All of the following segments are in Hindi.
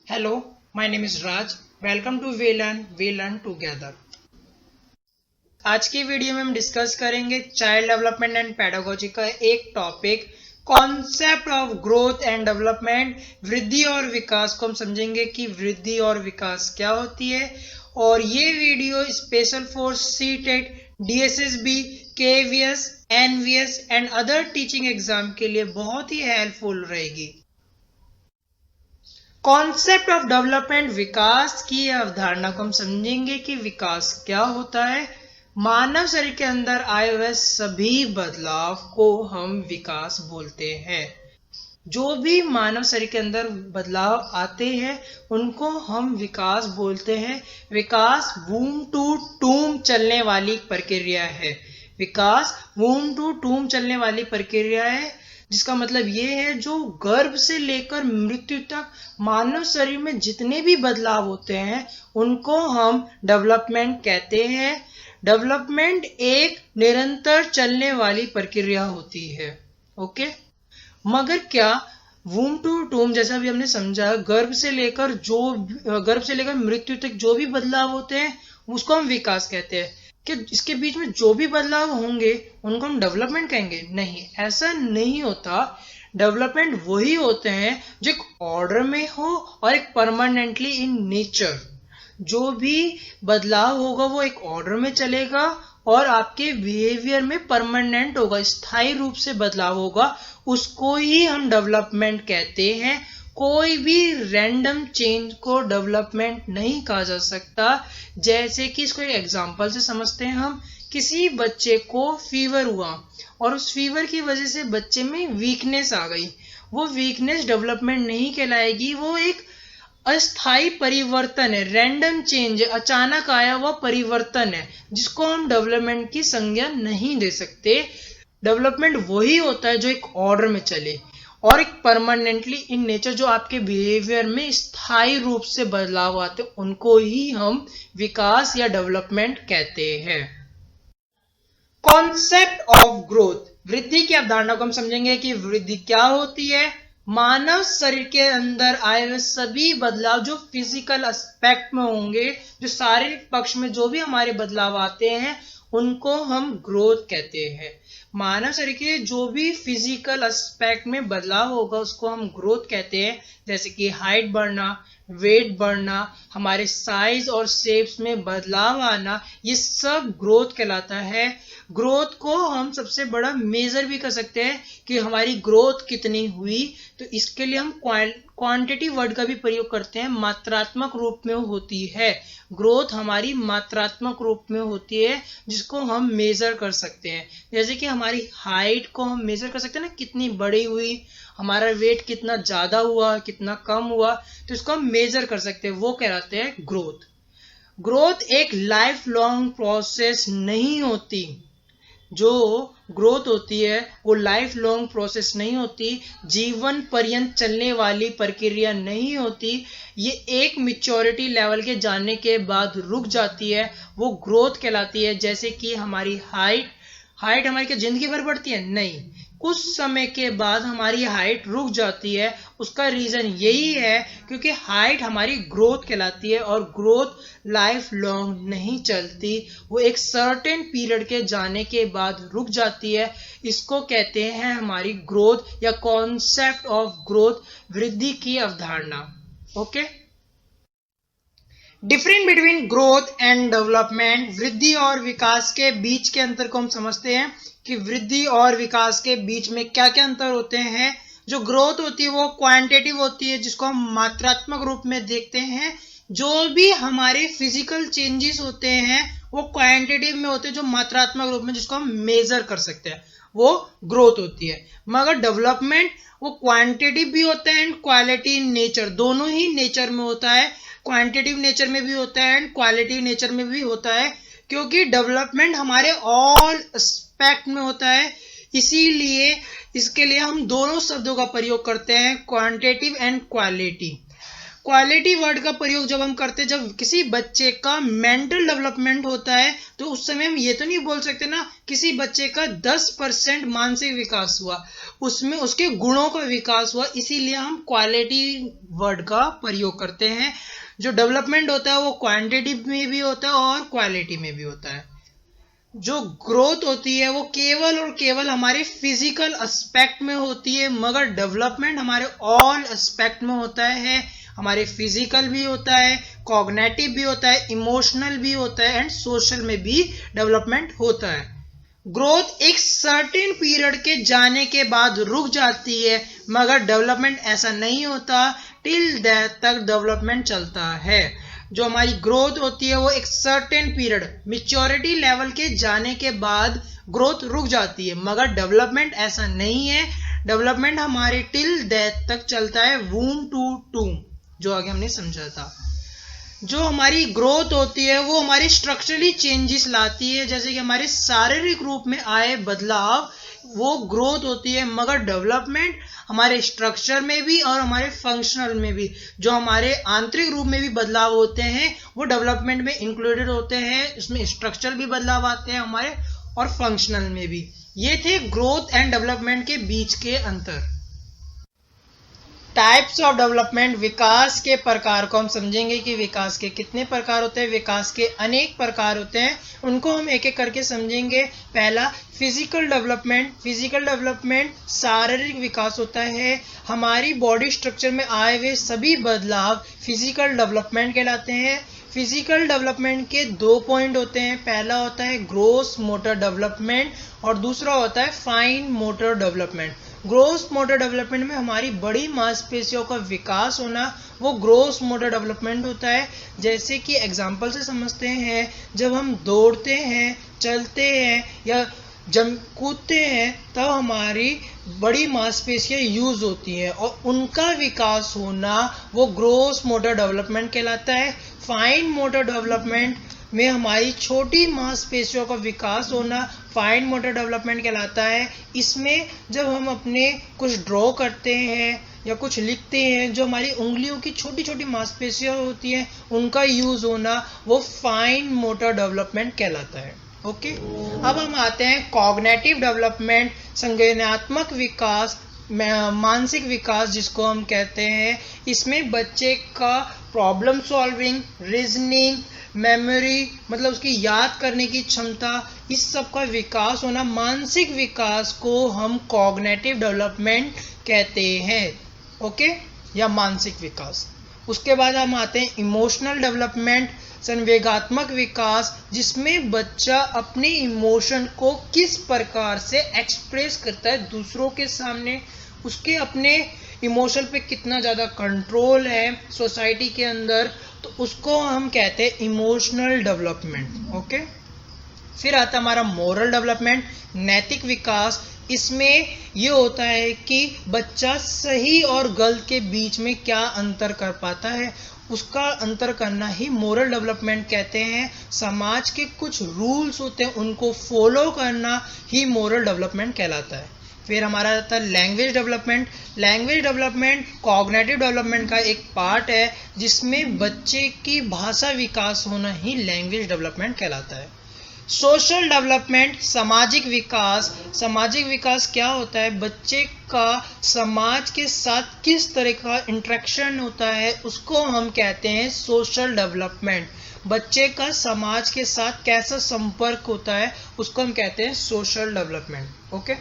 Hello, my name is Raj. Welcome to We Learn Together. आज की वीडियो में हम डिस्कस करेंगे चाइल्ड डेवलपमेंट एंड पेडागोजी का एक topic concept of growth and development. वृद्धि और विकास को हम समझेंगे कि वृद्धि और विकास क्या होती है, और ये video special for CTET, DSSSB, KVS, NVS and other teaching exam के लिए बहुत ही हेल्पफुल रहेगी। कॉन्सेप्ट ऑफ डेवलपमेंट, विकास की अवधारणा को हम समझेंगे कि विकास क्या होता है। मानव शरीर के अंदर आए हुए सभी बदलाव को हम विकास बोलते हैं। जो भी मानव शरीर के अंदर बदलाव आते हैं उनको हम विकास बोलते हैं। विकास वूम टू टूम चलने वाली प्रक्रिया है। विकास वूम टू टूम चलने वाली प्रक्रिया है, जिसका मतलब ये है जो गर्भ से लेकर मृत्यु तक मानव शरीर में जितने भी बदलाव होते हैं उनको हम डेवलपमेंट कहते हैं। डेवलपमेंट एक निरंतर चलने वाली प्रक्रिया होती है। ओके, मगर क्या वूम टू टूम, जैसा भी हमने समझा, गर्भ से लेकर मृत्यु तक जो भी बदलाव होते हैं उसको हम विकास कहते हैं। कि इसके बीच में जो भी बदलाव होंगे उनको हम डेवलपमेंट कहेंगे? नहीं, ऐसा नहीं होता। डेवलपमेंट वही होते हैं जो एक ऑर्डर में हो और एक परमानेंटली इन नेचर। जो भी बदलाव होगा वो एक ऑर्डर में चलेगा और आपके बिहेवियर में परमानेंट होगा, स्थायी रूप से बदलाव होगा, उसको ही हम डेवलपमेंट कहते हैं। कोई भी रैंडम चेंज को डेवलपमेंट नहीं कहा जा सकता। जैसे कि इसको एक एग्जांपल से समझते हैं हम। किसी बच्चे को फीवर हुआ और उस फीवर की वजह से बच्चे में वीकनेस आ गई। वो वीकनेस डेवलपमेंट नहीं कहलाएगी, वो एक अस्थाई परिवर्तन है, रैंडम चेंज, अचानक आया हुआ परिवर्तन है, जिसको हम डेवलपमेंट की संज्ञा नहीं दे सकते। डेवलपमेंट वही होता है जो एक ऑर्डर में चले और एक परमानेंटली इन नेचर, जो आपके बिहेवियर में स्थायी रूप से बदलाव आते हैं उनको ही हम विकास या डेवलपमेंट कहते हैं। कॉन्सेप्ट ऑफ ग्रोथ, वृद्धि की अवधारणा को हम समझेंगे कि वृद्धि क्या होती है। मानव शरीर के अंदर आए हुए सभी बदलाव जो फिजिकल एस्पेक्ट में होंगे, जो शारीरिक पक्ष में जो भी हमारे बदलाव आते हैं उनको हम ग्रोथ कहते हैं। मानव शरीर के जो भी फिजिकल एस्पेक्ट में बदलाव होगा उसको हम ग्रोथ कहते हैं। जैसे कि हाइट बढ़ना, वेट बढ़ना, हमारे साइज और शेप्स में बदलाव आना, ये सब ग्रोथ कहलाता है। ग्रोथ को हम सबसे बड़ा मेजर भी कर सकते हैं कि हमारी ग्रोथ कितनी हुई, तो इसके लिए हम क्वांटिटी वर्ड का भी प्रयोग करते हैं। मात्रात्मक रूप में होती है ग्रोथ, हमारी मात्रात्मक रूप में होती है जिसको हम मेजर कर सकते हैं। जैसे कि हमारी हाइट को हम मेजर कर सकते हैं ना, कितनी बड़ी हुई, हमारा वेट कितना ज्यादा हुआ, कितना कम हुआ, तो इसको हम मेजर कर सकते हैं, वो कहलाते हैं ग्रोथ। ग्रोथ एक लाइफ लॉन्ग प्रोसेस नहीं होती। जो ग्रोथ होती है वो लाइफ लॉन्ग प्रोसेस नहीं होती, जीवन पर्यंत चलने वाली प्रक्रिया नहीं होती। ये एक मैच्योरिटी लेवल के जाने के बाद रुक जाती है, वो ग्रोथ कहलाती है। जैसे कि हमारी हाइट हमारी क्या जिंदगी भर बढ़ती है? नहीं, कुछ समय के बाद हमारी हाइट रुक जाती है। उसका रीजन यही है क्योंकि हाइट हमारी ग्रोथ कहलाती है और ग्रोथ लाइफ लॉन्ग नहीं चलती, वो एक सर्टेन पीरियड के जाने के बाद रुक जाती है। इसको कहते हैं हमारी ग्रोथ या कॉन्सेप्ट ऑफ ग्रोथ, वृद्धि की अवधारणा। Okay, difference between growth and development, वृद्धि और विकास के बीच के अंतर को हम समझते हैं कि वृद्धि और विकास के बीच में क्या क्या अंतर होते हैं। जो ग्रोथ होती है वो क्वांटिटेटिव होती है, जिसको हम मात्रात्मक रूप में देखते हैं। जो भी हमारे फिजिकल चेंजेस होते हैं वो क्वांटिटेटिव में होते हैं, जो मात्रात्मक रूप में जिसको हम मेजर कर सकते हैं, वो ग्रोथ होती है। मगर डेवलपमेंट वो क्वांटिटेटिव भी होता है एंड क्वालिटी इन नेचर, दोनों ही नेचर में होता है। क्वांटिटेटिव नेचर में भी होता है एंड क्वालिटी नेचर में भी होता है, क्योंकि डेवलपमेंट हमारे ऑल एस्पेक्ट में होता है। इसीलिए इसके लिए हम दोनों शब्दों का प्रयोग करते हैं, quantitative and quality. Quality word का प्रयोग जब हम करते हैं, जब किसी बच्चे का मेंटल डेवलपमेंट होता है, तो उस समय हम ये तो नहीं बोल सकते ना किसी बच्चे का 10% मानसिक विकास हुआ, उसमें उसके गुणों का विकास हुआ, इसीलिए हम क्वालिटी वर्ड का प्रयोग करते हैं। जो डेवलपमेंट होता है वो क्वांटिटी में भी होता है और क्वालिटी में भी होता है। जो ग्रोथ होती है वो केवल और केवल हमारे फिजिकल एस्पेक्ट में होती है, मगर डेवलपमेंट हमारे ऑल एस्पेक्ट में होता है। हमारे फिजिकल भी होता है, कॉग्निटिव भी होता है, इमोशनल भी होता है एंड सोशल में भी डेवलपमेंट होता है। ग्रोथ एक सर्टेन पीरियड के जाने के बाद रुक जाती है, मगर डेवलपमेंट ऐसा नहीं होता, टिल डेथ तक डेवलपमेंट चलता है। जो हमारी ग्रोथ होती है वो एक सर्टेन पीरियड मैच्योरिटी लेवल के जाने के बाद ग्रोथ रुक जाती है, मगर डेवलपमेंट ऐसा नहीं है। डेवलपमेंट हमारे टिल डेथ तक चलता है, वूम टू टूम, जो आगे हमने समझा था। जो हमारी ग्रोथ होती है वो हमारी स्ट्रक्चरली चेंजेस लाती है, जैसे कि हमारे शारीरिक रूप में आए बदलाव, वो ग्रोथ होती है। मगर डेवलपमेंट हमारे स्ट्रक्चर में भी और हमारे फंक्शनल में भी, जो हमारे आंतरिक रूप में भी बदलाव होते हैं वो डेवलपमेंट में इंक्लूडेड होते हैं। उसमें स्ट्रक्चर भी बदलाव आते हैं हमारे और फंक्शनल में भी। ये थे ग्रोथ एंड डेवलपमेंट के बीच के अंतर। टाइप्स ऑफ डेवलपमेंट, विकास के प्रकार को हम समझेंगे कि विकास के कितने प्रकार होते हैं। विकास के अनेक प्रकार होते हैं, उनको हम एक एक करके समझेंगे। पहला फिजिकल डेवलपमेंट। फिजिकल डेवलपमेंट शारीरिक विकास होता है। हमारी बॉडी स्ट्रक्चर में आए हुए सभी बदलाव फिजिकल डेवलपमेंट कहलाते हैं। फिजिकल डेवलपमेंट के 2 पॉइंट होते हैं। पहला होता है ग्रोस मोटर डेवलपमेंट और दूसरा होता है fine motor development. Gross motor development में हमारी बड़ी मांसपेशियों का विकास होना, वो ग्रोस मोटर डेवलपमेंट होता है। जैसे कि एग्जांपल से समझते हैं, जब हम दौड़ते हैं, चलते हैं या जब कूदते हैं, तब हमारी बड़ी मांसपेशियां यूज होती हैं और उनका विकास होना वो ग्रोस मोटर डेवलपमेंट कहलाता है। फाइन मोटर डेवलपमेंट में हमारी छोटी मांसपेशियों का विकास होना फाइन मोटर डेवलपमेंट कहलाता है। इसमें जब हम अपने कुछ ड्रॉ करते हैं या कुछ लिखते हैं, जो हमारी उंगलियों की छोटी छोटी मांसपेशियां होती हैं उनका यूज होना वो फाइन मोटर डेवलपमेंट कहलाता है। ओके, अब हम आते हैं कॉग्निटिव डेवलपमेंट, संज्ञानात्मक विकास, मानसिक विकास जिसको हम कहते हैं। इसमें बच्चे का प्रॉब्लम सॉल्विंग, रीजनिंग, मेमोरी मतलब उसकी याद करने की क्षमता, इस सब का विकास होना, मानसिक विकास को हम कॉग्निटिव डेवलपमेंट कहते हैं। ओके, या मानसिक विकास। उसके बाद हम आते हैं इमोशनल डेवलपमेंट, संवेगात्मक विकास, जिसमें बच्चा अपने इमोशन को किस प्रकार से एक्सप्रेस करता है दूसरों के सामने, उसके अपने इमोशन पे कितना ज़्यादा कंट्रोल है सोसाइटी के अंदर, तो उसको हम कहते हैं इमोशनल डेवलपमेंट। ओके, फिर आता हमारा मोरल डेवलपमेंट, नैतिक विकास। इसमें ये होता है कि बच्चा सही और गलत के बीच में क्या अंतर कर पाता है, उसका अंतर करना ही मोरल डेवलपमेंट कहते हैं। समाज के कुछ रूल्स होते हैं उनको फॉलो करना ही मोरल डेवलपमेंट कहलाता है। फिर हमारा आता है language development. Language development cognitive development का एक पार्ट है, जिसमें बच्चे की भाषा विकास होना ही लैंग्वेज डेवलपमेंट कहलाता है। सोशल डेवलपमेंट, सामाजिक विकास। सामाजिक विकास क्या होता है, बच्चे का समाज के साथ किस तरह का इंटरेक्शन होता है, उसको हम कहते हैं सोशल डेवलपमेंट। बच्चे का समाज के साथ कैसा संपर्क होता है उसको हम कहते हैं social development. Okay,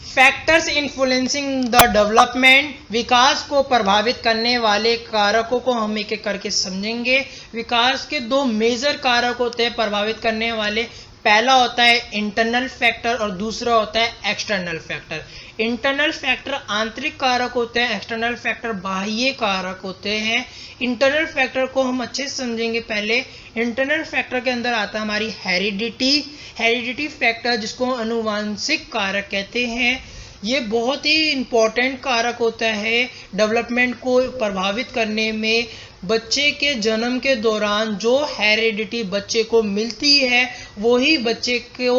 factors influencing the development, विकास को प्रभावित करने वाले कारकों को हम एक एक करके समझेंगे। विकास के 2 मेजर कारक होते हैं प्रभावित करने वाले। पहला होता है इंटरनल फैक्टर और दूसरा होता है एक्सटर्नल फैक्टर। इंटरनल फैक्टर आंतरिक कारक होते हैं, एक्सटर्नल फैक्टर बाह्य कारक होते हैं। इंटरनल फैक्टर को हम अच्छे से समझेंगे। पहले इंटरनल फैक्टर के अंदर आता है हमारी हेरिडिटी फैक्टर, जिसको अनुवांशिक कारक कहते हैं। ये बहुत ही इम्पोर्टेंट कारक होता है डेवलपमेंट को प्रभावित करने में। बच्चे के जन्म के दौरान जो हेरिडिटी बच्चे को मिलती है वही बच्चे को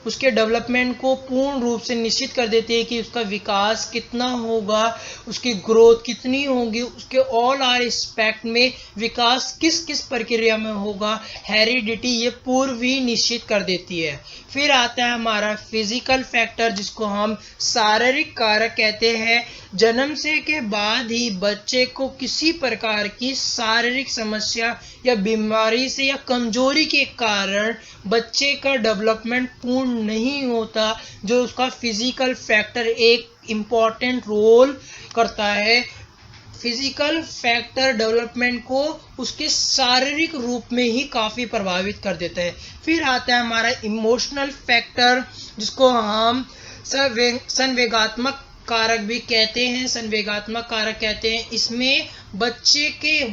उसके डेवलपमेंट को पूर्ण रूप से निश्चित कर देती है कि उसका विकास कितना होगा, उसकी ग्रोथ कितनी होगी, उसके ऑल आर एस्पेक्ट में विकास किस किस प्रक्रिया में होगा। हेरिडिटी ये पूर्व ही निश्चित कर देती है। फिर आता है हमारा फिजिकल फैक्टर, जिसको हम शारीरिक कारक कहते हैं। जन्म से के बाद ही बच्चे को किसी प्रकार की शारीरिक समस्या या बीमारी से या कमजोरी के कारण बच्चे का डेवलपमेंट पूर्ण नहीं होता, जो उसका फिजिकल फैक्टर एक इम्पॉर्टेंट रोल करता है। फिजिकल फैक्टर डेवलपमेंट को उसके शारीरिक रूप में ही काफी प्रभावित कर देता है। फिर आता है हमारा इमोशनल फैक्टर, जिसको हम संवेगात्मक कारक भी कहते हैं, संवेगात्मक कारक कहते हैं। इसमें बच्चे के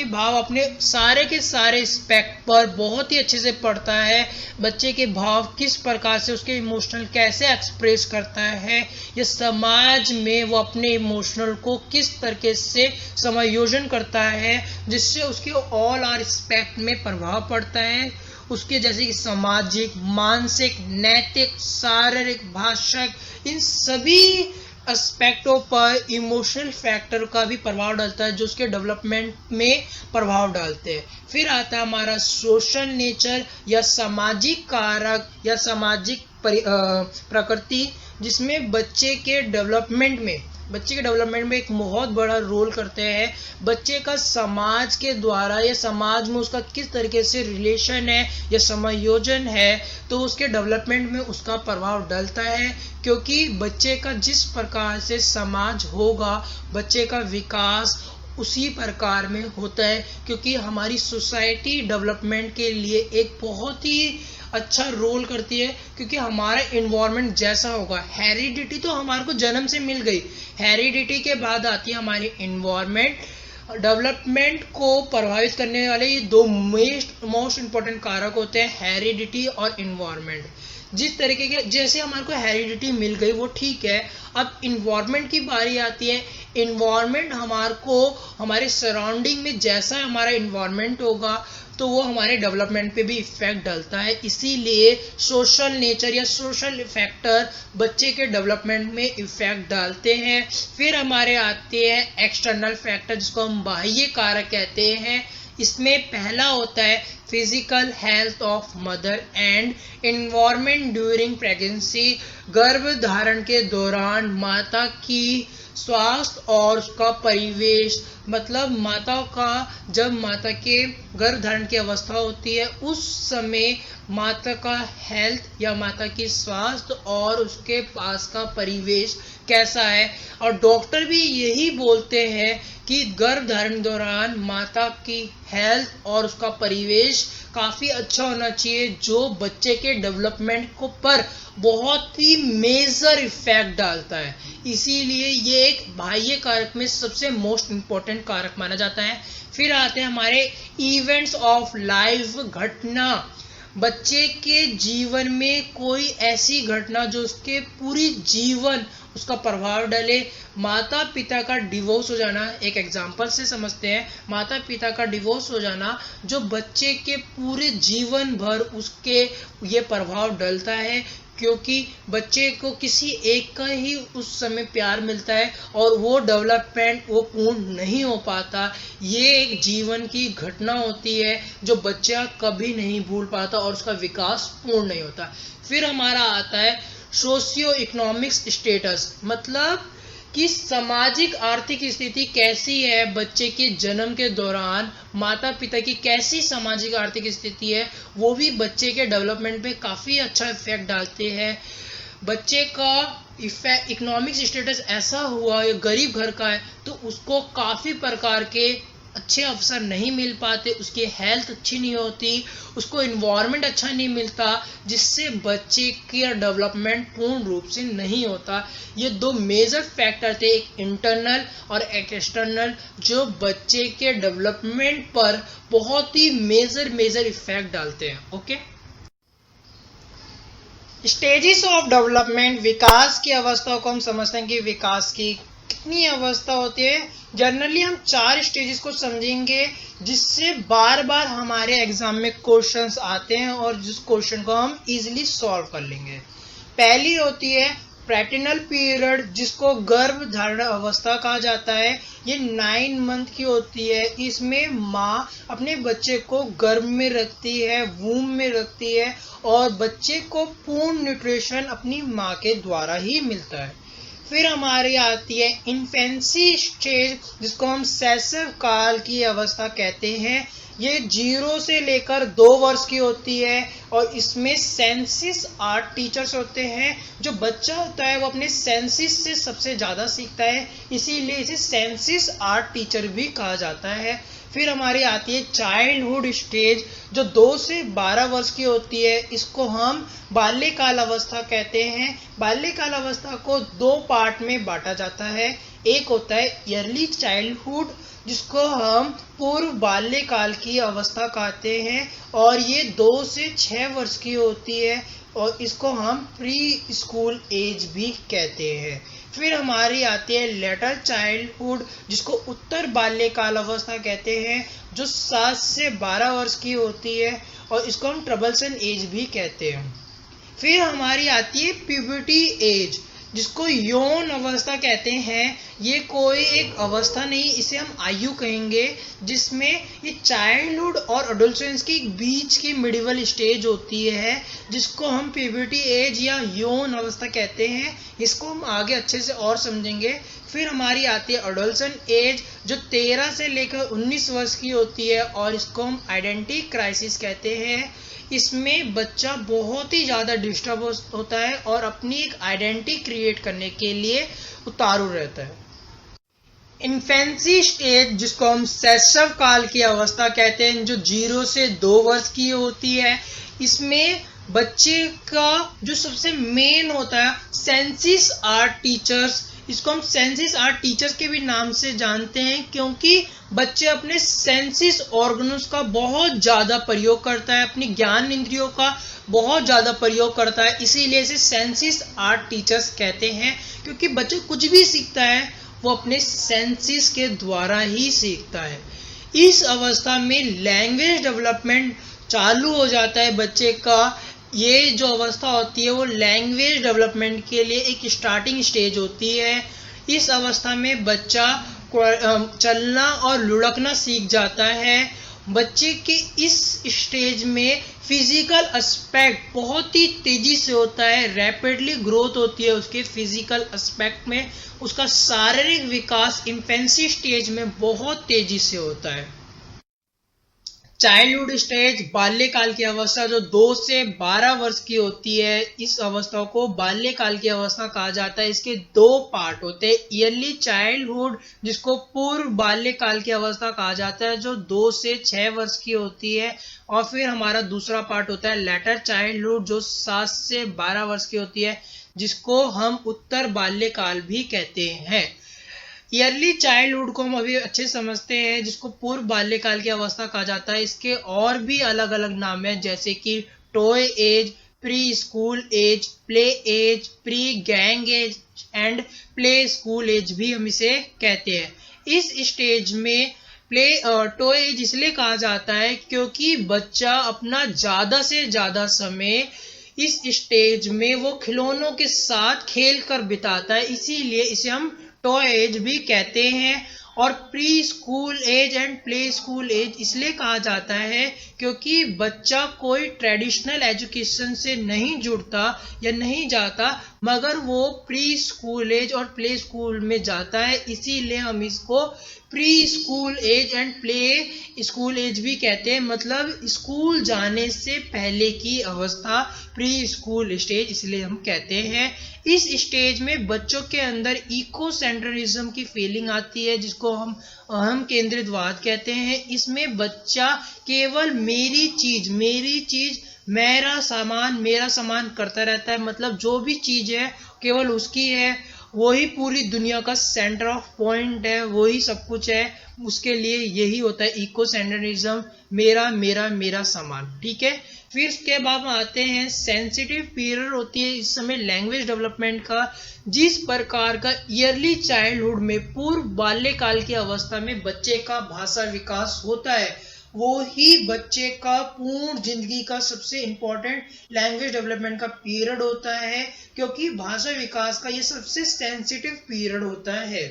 भाव अपने सारे के सारे एस्पेक्ट पर बहुत ही अच्छे से पढ़ता है। बच्चे के भाव किस प्रकार से, उसके इमोशनल कैसे एक्सप्रेस करता है, ये समाज में वो अपने इमोशनल को किस तरीके से समायोजन करता है, जिससे उसके ऑल आर एस्पेक्ट में प्रभाव पड़ता है। उसके जैसे कि सामाजिक, मानसिक, नैतिक, शारीरिक, भाषक, इन सभी एस्पेक्टों पर इमोशनल फैक्टर का भी प्रभाव डालता है, जो उसके डेवलपमेंट में प्रभाव डालते हैं। फिर आता है हमारा सोशल नेचर या सामाजिक कारक या सामाजिक प्रकृति, जिसमें बच्चे के डेवलपमेंट में एक बहुत बड़ा रोल करते हैं। बच्चे का समाज के द्वारा या समाज में उसका किस तरीके से रिलेशन है या समायोजन है, तो उसके डेवलपमेंट में उसका प्रभाव डलता है। क्योंकि बच्चे का जिस प्रकार से समाज होगा, बच्चे का विकास उसी प्रकार में होता है। क्योंकि हमारी सोसाइटी डेवलपमेंट के लिए एक बहुत ही अच्छा रोल करती है, क्योंकि हमारा इन्वायरमेंट जैसा होगा। हेरिडिटी तो हमारे को जन्म से मिल गई, हेरिडिटी के बाद आती है हमारी इन्वायरमेंट। डेवलपमेंट को प्रभावित करने वाले ये दो मोस्ट इंपॉर्टेंट कारक होते हैं, हेरिडिटी और इन्वायरमेंट। जिस तरीके के जैसे हमारे को हेरिडिटी मिल गई वो ठीक है, अब इन्वायरमेंट की बारी आती है। इन्वायरमेंट हमारे को हमारे सराउंडिंग में जैसा हमारा इन्वायरमेंट होगा तो वो हमारे डेवलपमेंट पे भी इफेक्ट डालता है। इसीलिए सोशल नेचर या सोशल फैक्टर बच्चे के डेवलपमेंट में इफेक्ट डालते हैं। फिर हमारे आते हैं एक्सटर्नल फैक्टर, जिसको हम बाह्य कारक कहते हैं। इसमें पहला होता है physical health of mother and environment during pregnancy. गर्भ धारण के दौरान माता की स्वास्थ्य और उसका परिवेश, मतलब जब माता के गर्भ धारण की अवस्था होती है उस समय माता का हेल्थ या माता की स्वास्थ्य और उसके पास का परिवेश कैसा है। और डॉक्टर भी यही बोलते हैं कि गर्भ धारण दौरान माता की हेल्थ और उसका परिवेश काफी अच्छा होना चाहिए, जो बच्चे के डेवलपमेंट को पर बहुत ही मेजर इफेक्ट डालता है। इसीलिए ये एक बाह्य कारक में सबसे मोस्ट इम्पोर्टेंट कारक माना जाता है। फिर आते हैं हमारे इवेंट्स ऑफ लाइफ, घटना। बच्चे के जीवन में कोई ऐसी घटना जो उसके पूरी जीवन उसका प्रभाव डाले। माता पिता का डिवोर्स हो जाना, एक एग्जांपल से समझते हैं। माता पिता का डिवोर्स हो जाना जो बच्चे के पूरे जीवन भर उसके ये प्रभाव डलता है, क्योंकि बच्चे को किसी एक का ही उस समय प्यार मिलता है और वो डेवलपमेंट वो पूर्ण नहीं हो पाता। ये एक जीवन की घटना होती है जो बच्चा कभी नहीं भूल पाता और उसका विकास पूर्ण नहीं होता। फिर हमारा आता है सोशियो इकोनॉमिक्स स्टेटस, मतलब कि सामाजिक आर्थिक स्थिति कैसी है बच्चे के जन्म के दौरान, माता पिता की कैसी सामाजिक आर्थिक स्थिति है, वो भी बच्चे के डेवलपमेंट पे काफ़ी अच्छा इफेक्ट डालते हैं। बच्चे का इकोनॉमिक स्टेटस ऐसा हुआ या गरीब घर का है तो उसको काफ़ी प्रकार के अच्छे अवसर नहीं मिल पाते, उसकी हेल्थ अच्छी नहीं होती, उसको इन्वायरमेंट अच्छा नहीं मिलता, जिससे बच्चे का डेवलपमेंट पूर्ण रूप से नहीं होता। ये दो मेजर फैक्टर थे, एक इंटरनल और एक एक्सटर्नल, जो बच्चे के डेवलपमेंट पर बहुत ही मेजर इफेक्ट डालते हैं। ओके, स्टेजेस ऑफ डेवलपमेंट, विकास की अवस्थाओं को हम समझते हैं कि विकास की कितनी अवस्था होती है। जनरली हम 4 स्टेजेस को समझेंगे जिससे बार बार हमारे एग्जाम में क्वेश्चंस आते हैं और जिस क्वेश्चन को हम इजीली सॉल्व कर लेंगे। पहली होती है प्रेटिनल पीरियड, जिसको गर्भ धारण अवस्था कहा जाता है। ये 9 मंथ की होती है। इसमें माँ अपने बच्चे को गर्भ में रखती है, वूम में रखती है और बच्चे को पूर्ण न्यूट्रिशन अपनी माँ के द्वारा ही मिलता है। फिर हमारी आती है इन्फेंसी स्टेज, जिसको हम शैशव काल की अवस्था कहते हैं। ये 0 से लेकर 2 वर्ष की होती है और इसमें सेंसिस 8 टीचर्स होते हैं। जो बच्चा होता है वो अपने सेंसिस से सबसे ज़्यादा सीखता है, इसीलिए इसे सेंसिस 8 टीचर भी कहा जाता है। फिर हमारी आती है चाइल्डहुड स्टेज, जो 2 से 12 वर्ष की होती है। इसको हम बाल्यकाल अवस्था कहते हैं। बाल्यकाल अवस्था को 2 पार्ट में बांटा जाता है। एक होता है अर्ली चाइल्डहुड, जिसको हम पूर्व बाल्यकाल की अवस्था कहते हैं और ये 2 से 6 वर्ष की होती है और इसको हम प्री स्कूल एज भी कहते हैं। फिर हमारी आती है लेटर चाइल्डहुड, जिसको उत्तर बाल्यकाल अवस्था कहते हैं, जो 7 से 12 वर्ष की होती है और इसको हम ट्रबलसन एज भी कहते हैं। फिर हमारी आती है प्यूबर्टी एज, जिसको यौन अवस्था कहते हैं। ये कोई एक अवस्था नहीं, इसे हम आयु कहेंगे, जिसमें ये चाइल्डहुड और एडोलसेंस के बीच की मिडिवल स्टेज होती है, जिसको हम प्यूबर्टी एज या यौन अवस्था कहते हैं। इसको हम आगे अच्छे से और समझेंगे। फिर हमारी आती है एडोलसेंट एज, जो 13 से लेकर 19 वर्ष की होती है और इसको हम आइडेंटिटी क्राइसिस कहते हैं। इसमें बच्चा बहुत ही ज़्यादा डिस्टर्ब होता है और अपनी एक आइडेंटिटी क्रिएट करने के लिए उतारू रहता है। इन्फेंसी स्टेज, जिसको हम शैशव काल की अवस्था कहते हैं, जो 0 से 2 वर्ष की होती है। इसमें बच्चे का जो सबसे मेन होता है सेंसिस 8 टीचर्स, इसको हम सेंसिस 8 टीचर्स के भी नाम से जानते हैं, क्योंकि बच्चे अपने सेंसिस ऑर्गन्स का बहुत ज़्यादा प्रयोग करता है, अपनी ज्ञान इंद्रियों का बहुत ज़्यादा प्रयोग करता है, इसीलिए इसे सेंसिस 8 टीचर्स कहते हैं। क्योंकि बच्चा कुछ भी सीखता है वो अपने सेंसिस के द्वारा ही सीखता है। इस अवस्था में लैंग्वेज डेवलपमेंट चालू हो जाता है बच्चे का। ये जो अवस्था होती है वो लैंग्वेज डेवलपमेंट के लिए एक स्टार्टिंग स्टेज होती है। इस अवस्था में बच्चा चलना और लुढ़कना सीख जाता है। बच्चे के इस स्टेज में फिजिकल एस्पेक्ट बहुत ही तेजी से होता है, रैपिडली ग्रोथ होती है उसके फिजिकल एस्पेक्ट में। उसका शारीरिक विकास इन्फेंसी स्टेज में बहुत तेजी से होता है। चाइल्डहुड स्टेज, बाल्यकाल की अवस्था, जो 2 से 12 वर्ष की होती है, इस अवस्था को बाल्यकाल की अवस्था कहा जाता है। इसके 2 पार्ट होते हैं। अर्ली चाइल्डहुड, जिसको पूर्व बाल्यकाल की अवस्था कहा जाता है, जो 2 से 6 वर्ष की होती है, और फिर हमारा दूसरा पार्ट होता है लेटर चाइल्डहुड, जो 7 से 12 वर्ष की होती है, जिसको हम उत्तर बाल्यकाल भी कहते हैं। ईयरली चाइल्डहुड को हम अभी अच्छे समझते हैं, जिसको पूर्व बाल्यकाल की अवस्था कहा जाता है। इसके और भी अलग अलग नाम हैं, जैसे कि toy age, preschool age, play age, pre gang age and play school age भी हम इसे कहते हैं। इस स्टेज में टॉय एज इसलिए कहा जाता है क्योंकि बच्चा अपना ज़्यादा से ज़्यादा समय इस स्टेज में वो खिलौनों के साथ खेल कर बिताता है, इसीलिए इसे हम टॉय एज भी कहते हैं। और preschool age and play school age इसलिए कहा जाता है क्योंकि बच्चा कोई ट्रेडिशनल एजुकेशन से नहीं जुड़ता या नहीं जाता, मगर वो प्री स्कूल एज और प्ले स्कूल में जाता है, इसीलिए हम इसको preschool age and play school age भी कहते हैं। मतलब स्कूल जाने से पहले की अवस्था प्री स्कूल स्टेज इसलिए हम कहते हैं। इस स्टेज में बच्चों के अंदर इको सेंट्रलिज्म की फीलिंग आती है, जिसको हम अहम केंद्रितवाद कहते हैं। इसमें बच्चा केवल मेरी चीज मेरा सामान करता रहता है, मतलब जो भी चीज है केवल उसकी है वही पूरी दुनिया का सेंटर ऑफ पॉइंट है, वही सब कुछ है, उसके लिए यही होता है इको सेंट्रिज्म, मेरा मेरा मेरा सामान। ठीक है, फिर इसके बाद हम आते हैं सेंसिटिव पीरियड होती है इस समय लैंग्वेज डेवलपमेंट का, जिस प्रकार का ईयरली चाइल्डहुड में पूर्व बाल्यकाल की अवस्था में बच्चे का भाषा विकास होता है, वो ही बच्चे का पूर्ण जिंदगी का सबसे इंपॉर्टेंट लैंग्वेज डेवलपमेंट का पीरियड होता है, क्योंकि भाषा विकास का ये सबसे सेंसिटिव पीरियड होता है।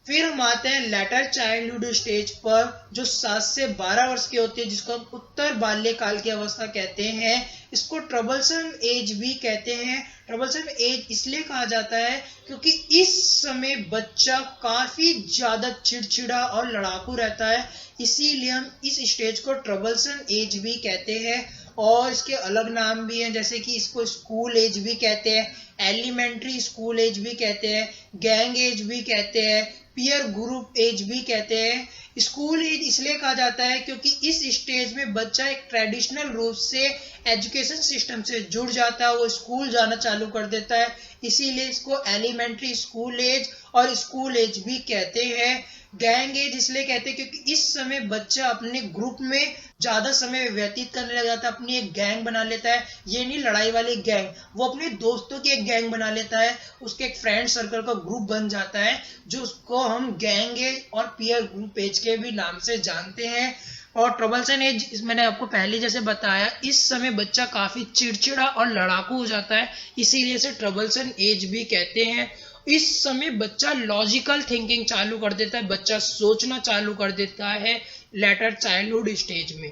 फिर हम आते हैं लेटर चाइल्डहुड स्टेज पर, जो 7 से 12 वर्ष की होती है, जिसको हम उत्तर बाल्यकाल की अवस्था कहते हैं। इसको ट्रबलसम एज भी कहते हैं। ट्रबलसम एज इसलिए कहा जाता है क्योंकि इस समय बच्चा काफी ज्यादा चिड़चिड़ा और लड़ाकू रहता है, इसीलिए हम इस स्टेज को ट्रबलसम एज भी कहते हैं। और इसके अलग नाम भी हैं, जैसे कि इसको स्कूल एज भी कहते हैं, एलिमेंट्री स्कूल एज भी कहते हैं, गैंग एज भी कहते हैं, पीयर ग्रुप एज भी कहते हैं। स्कूल एज इसलिए कहा जाता है क्योंकि इस स्टेज में बच्चा एक ट्रेडिशनल रूप से एजुकेशन सिस्टम से जुड़ जाता है, वो स्कूल जाना चालू कर देता है, इसीलिए इसको एलिमेंट्री स्कूल एज और स्कूल एज भी कहते हैं। गैंग एज इसलिए कहते हैं क्योंकि इस समय बच्चा अपने ग्रुप में ज्यादा समय व्यतीत करने लग जाता है, अपनी एक गैंग बना लेता है। ये नहीं लड़ाई वाली गैंग, वो अपने दोस्तों की एक गैंग बना लेता है, उसके एक फ्रेंड सर्कल का ग्रुप बन जाता है, जो उसको हम गैंग एज और पीयर ग्रुप एज के भी नाम से जानते हैं। और ट्रबलसम एज मैंने आपको पहले जैसे बताया, इस समय बच्चा काफी चिड़चिड़ा और लड़ाकू हो जाता है, इसीलिए इसे ट्रबलसम एज भी कहते हैं। इस समय बच्चा लॉजिकल थिंकिंग चालू कर देता है, बच्चा सोचना चालू कर देता है लेटर चाइल्डहुड स्टेज में।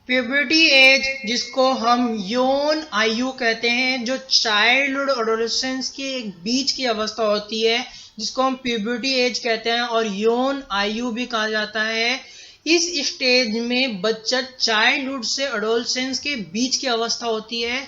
प्यूबर्टी एज, जिसको हम यौन आयु कहते हैं, जो चाइल्डहुड और एडोलेसेंस के एक बीच की अवस्था होती है, जिसको हम प्यूबर्टी एज कहते हैं और यौन आयु भी कहा जाता है। इस स्टेज में बच्चा चाइल्डहुड से एडोलेसेंस के बीच की अवस्था होती है,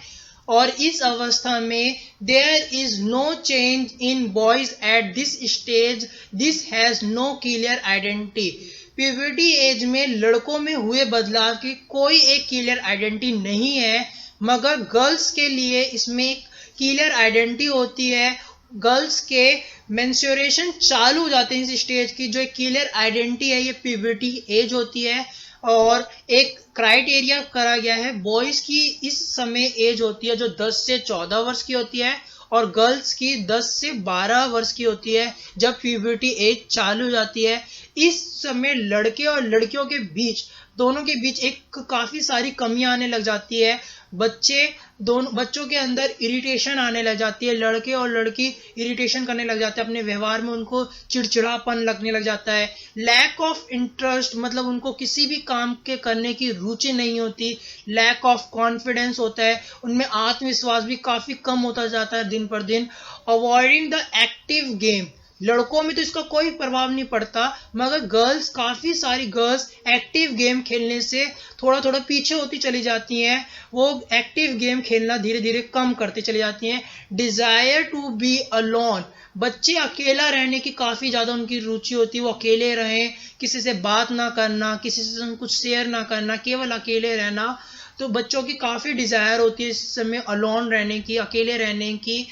और इस अवस्था में there is no change in boys at this stage, this has no clear identity. Puberty age में लड़कों में हुए बदलाव की कोई एक क्लियर आइडेंटिटी नहीं है, मगर गर्ल्स के लिए इसमें एक क्लियर आइडेंटिटी होती है। गर्ल्स के मेंस्ट्रुएशन चालू हो जाते हैं इस स्टेज की, जो एक क्लियर आइडेंटिटी है, ये प्यूबर्टी एज होती है। और एक क्राइटेरिया करा गया है, बॉयज की इस समय एज होती है जो 10 से 14 वर्ष की होती है, और गर्ल्स की 10 से 12 वर्ष की होती है जब प्यूबर्टी एज चालू हो जाती है। इस समय लड़के और लड़कियों के बीच, दोनों के बीच एक काफी सारी कमियां आने लग जाती है। बच्चों के अंदर इरिटेशन आने लग जाती है, लड़के और लड़की इरिटेशन करने लग जाते हैं, अपने व्यवहार में उनको चिड़चिड़ापन लगने लग जाता है। लैक ऑफ इंटरेस्ट, मतलब उनको किसी भी काम के करने की रुचि नहीं होती। लैक ऑफ कॉन्फिडेंस होता है, उनमें आत्मविश्वास भी काफी कम होता जाता है दिन पर दिन। अवॉइडिंग द एक्टिव गेम, लड़कों में तो इसका कोई प्रभाव नहीं पड़ता, मगर गर्ल्स, काफी सारी गर्ल्स एक्टिव गेम खेलने से थोड़ा थोड़ा पीछे होती चली जाती हैं, वो एक्टिव गेम खेलना धीरे धीरे कम करते चली जाती हैं। डिजायर टू बी अलोन, बच्चे अकेला रहने की काफी ज्यादा उनकी रुचि होती है, वो अकेले रहें, किसी से बात ना करना, किसी से कुछ शेयर ना करना, केवल अकेले रहना। तो बच्चों की काफी डिजायर होती है इस समय अलोन रहने की, अकेले रहने की।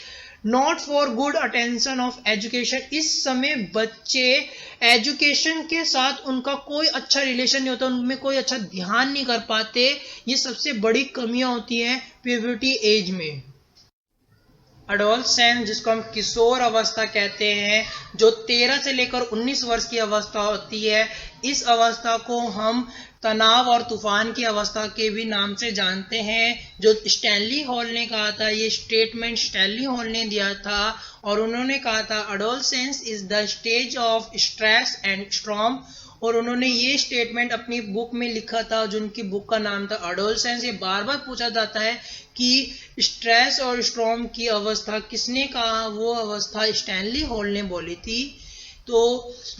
Not for good attention of education, इस समय बच्चे एजुकेशन के साथ उनका कोई अच्छा रिलेशन नहीं होता, उनमें कोई अच्छा ध्यान नहीं कर पाते, ये सबसे बड़ी कमियां होती हैं प्यूबर्टी एज में। एडोलसेंस, जिसको हम किशोर अवस्था कहते हैं, जो 13 से लेकर 19 वर्ष की अवस्था होती है, इस अवस्था को हम तनाव और तूफान की अवस्था के भी नाम से जानते हैं, जो स्टैनली हॉल ने कहा था, ये स्टेटमेंट स्टैनली हॉल ने दिया था, और उन्होंने कहा था adolescence is the stage of stress and storm, और उन्होंने ये स्टेटमेंट अपनी बुक में लिखा था, जिनकी बुक का नाम था एडोलसेंस। ये बार बार पूछा जाता है कि स्ट्रेस और स्ट्रॉम की अवस्था किसने कहा, वो अवस्था स्टैनली हॉल ने बोली थी। तो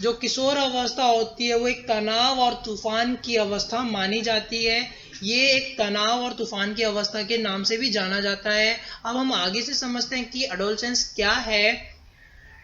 जो किशोर अवस्था होती है वो एक तनाव और तूफान की अवस्था मानी जाती है, ये एक तनाव और तूफान की अवस्था के नाम से भी जाना जाता है। अब हम आगे से समझते हैं कि एडोलसेंस क्या है।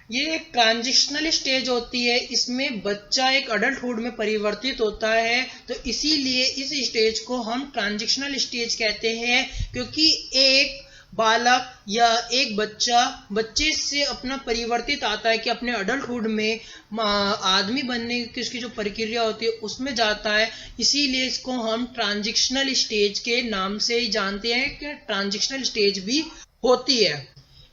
ये एक ट्रांजिशनल स्टेज होती है, इसमें बच्चा एक अडल्टहुड में परिवर्तित होता है, तो इसीलिए इस स्टेज को हम ट्रांजिशनल स्टेज कहते हैं, क्योंकि एक बालक या एक बच्चे से अपना परिवर्तित आता है कि अपने अडल्टहुड में आदमी बनने की इसकी जो प्रक्रिया होती है उसमें जाता है। इसीलिए इसको हम ट्रांजिशनल स्टेज के नाम से ही जानते हैं कि ट्रांजिशनल स्टेज भी होती है।